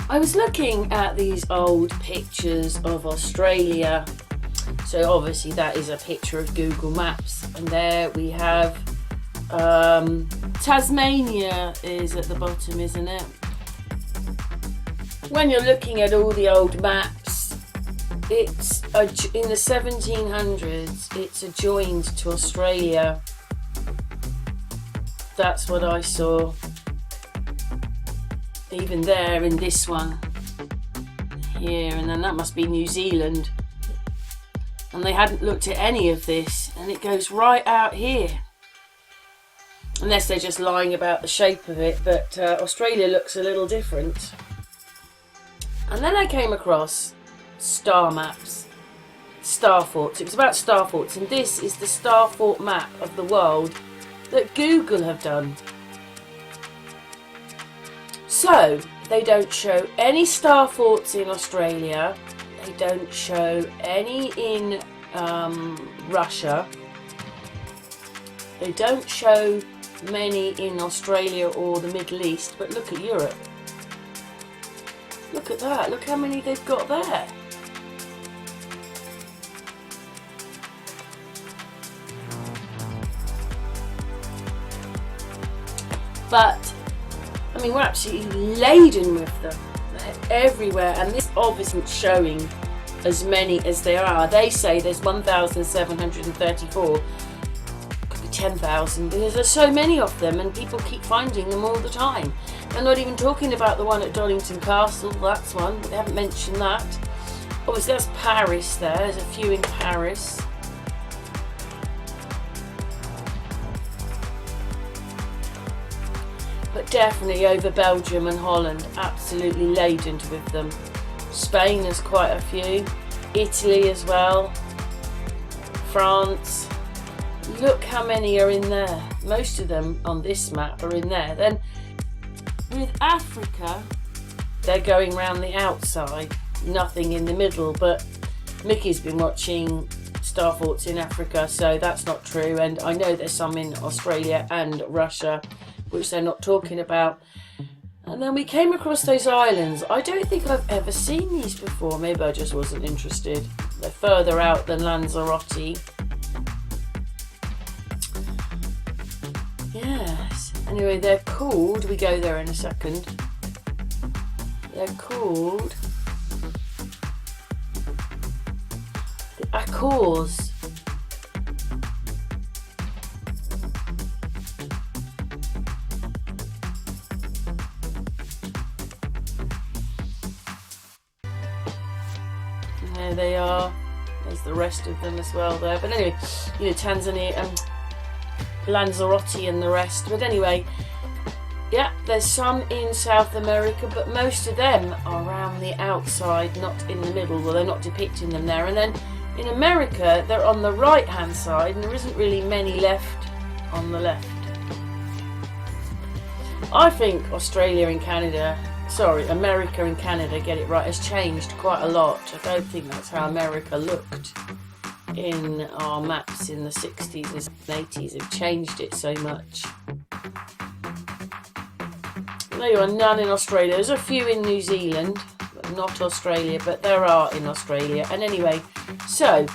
I was looking at these old pictures of Australia. So obviously that is a picture of Google Maps, and there we have Tasmania is at the bottom, isn't it? When you're looking at all the old maps, it's in the 1700s, it's adjoined to Australia. That's what I saw. Even there in this one here, and then that must be New Zealand. And they hadn't looked at any of this, and it goes right out here. Unless they're just lying about the shape of it, but Australia looks a little different. And then I came across star maps, star forts. It was about star forts, and this is the star fort map of the world that Google have done. So they don't show any star forts in Australia. They don't show any in Russia. They don't show many in Australia or the Middle East, but look at Europe. Look at that, look how many they've got there. But, I mean, we're absolutely laden with them. They're everywhere, and this obviously isn't showing as many as there are. They say there's 1,734. 10,000 because there's so many of them and people keep finding them all the time. I'm not even talking about the one at Donington Castle, that's one, but they haven't mentioned that. Obviously that's Paris there, there's a few in Paris. But definitely over Belgium and Holland, absolutely laden with them. Spain has quite a few, Italy as well, France. Look how many are in there. Most of them on this map are in there. Then with Africa, they're going round the outside, nothing in the middle. But Mickey's been watching star forts in Africa, so that's not true. And I know there's some in Australia and Russia, which they're not talking about. And then we came across those islands. I don't think I've ever seen these before. Maybe I just wasn't interested. They're further out than Lanzarote. Yes, anyway, they're called, we go there in a second, they're called the Accords. And there they are, there's the rest of them as well there, but anyway, you know, Tanzania and Lanzarote and the rest. But anyway, yeah, there's some in South America, but most of them are around the outside, not in the middle. Well, they're not depicting them there. And then in America, they're on the right hand side, and there isn't really many left on the left. I think Australia and Canada, America and Canada, get it right, has changed quite a lot. I don't think that's how America looked in our maps in the 60s and 80s. Have changed it so much. There are none in Australia. There's a few in New Zealand, but not Australia, but there are in Australia. And anyway, so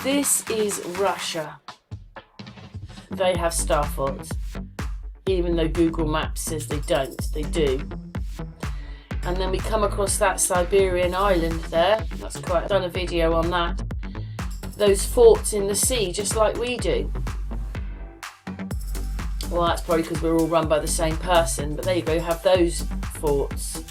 this is Russia. They have star forts, even though Google Maps says they don't. They do. And then we come across that Siberian island there. That's quite, I've done a video on that. Those forts in the sea, just like we do. Well, that's probably because we're all run by the same person, but there you go, have those forts.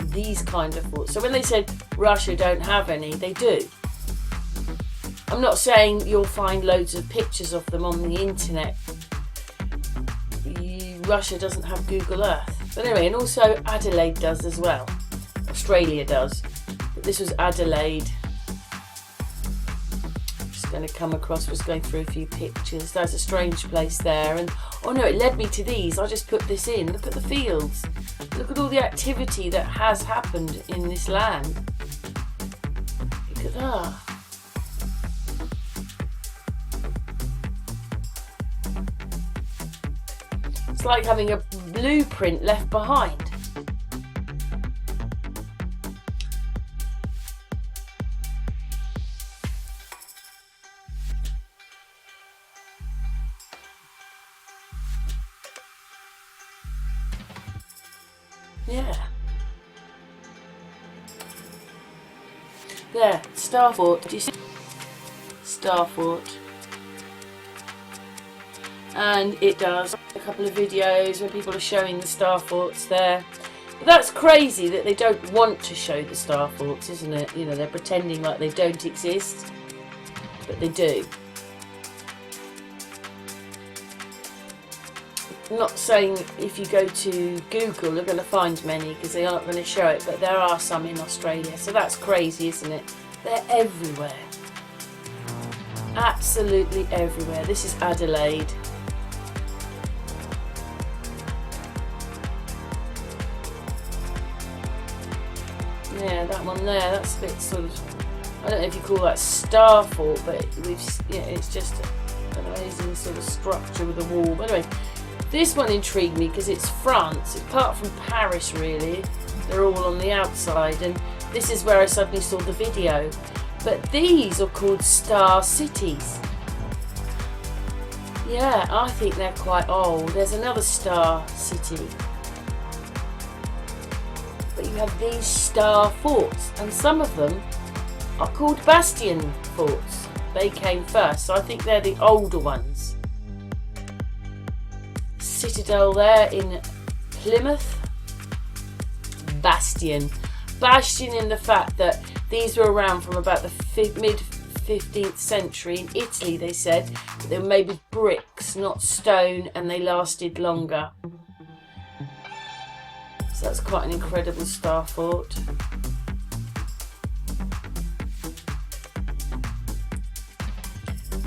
These kind of forts. So when they said Russia don't have any, they do. I'm not saying you'll find loads of pictures of them on the internet. Russia doesn't have Google Earth. But anyway, and also Adelaide does as well. Australia does. But this was Adelaide. Just going to come across, was going through a few pictures. There's a strange place there. And oh no, it led me to these. I just put this in. Look at the fields. Look at all the activity that has happened in this land. Look at that. It's like having a blueprint left behind. Yeah. There, star fort. Do you see? Star fort. And it does a couple of videos where people are showing the star forts there. But that's crazy that they don't want to show the star forts, isn't it? You know, they're pretending like they don't exist, but they do. I'm not saying if you go to Google you're going to find many, because they aren't going to show it, but there are some in Australia. So that's crazy, isn't it? They're everywhere. Absolutely everywhere. This is Adelaide. Yeah, that one there, that's a bit sort of, I don't know if you call that star fort, but it's just an amazing sort of structure with a wall. But anyway, this one intrigued me because it's France. Apart from Paris, really, they're all on the outside, and this is where I suddenly saw the video. But these are called star cities. Yeah, I think they're quite old. There's another star city. But you have these star forts, and some of them are called bastion forts. They came first, so I think they're the older ones. Citadel there in Plymouth. Bastion. Bastion in the fact that these were around from about the mid 15th century. In Italy, they said that they were made with bricks, not stone, and they lasted longer. So that's quite an incredible star fort.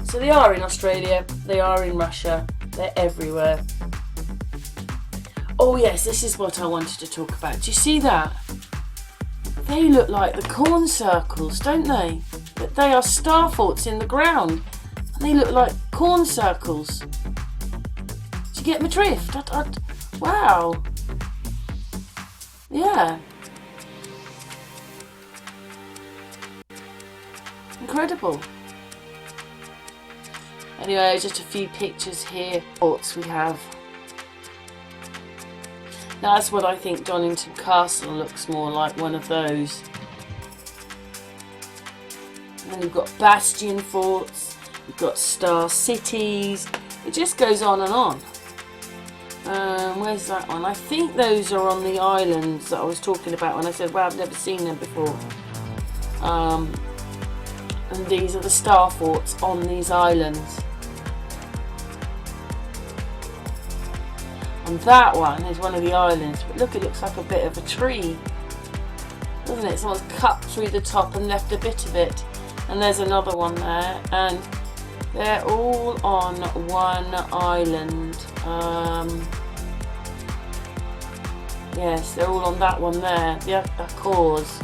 So they are in Australia, they are in Russia, they're everywhere. Oh yes, this is what I wanted to talk about. Do you see that? They look like the corn circles, don't they? But they are star forts in the ground. And they look like corn circles. Do you get my drift? Wow. Yeah. Incredible. Anyway, just a few pictures here. Forts we have. Now that's what I think Donington Castle looks more like, one of those. And then you've got bastion forts, you've got star cities. It just goes on and on. Where's that one? I think those are on the islands that I was talking about when I said, well, I've never seen them before. And these are the star forts on these islands. And that one is one of the islands. But look, it looks like a bit of a tree, doesn't it? Someone's cut through the top and left a bit of it. And there's another one there. And they're all on one island. Yes, they're all on that one there. The Accords.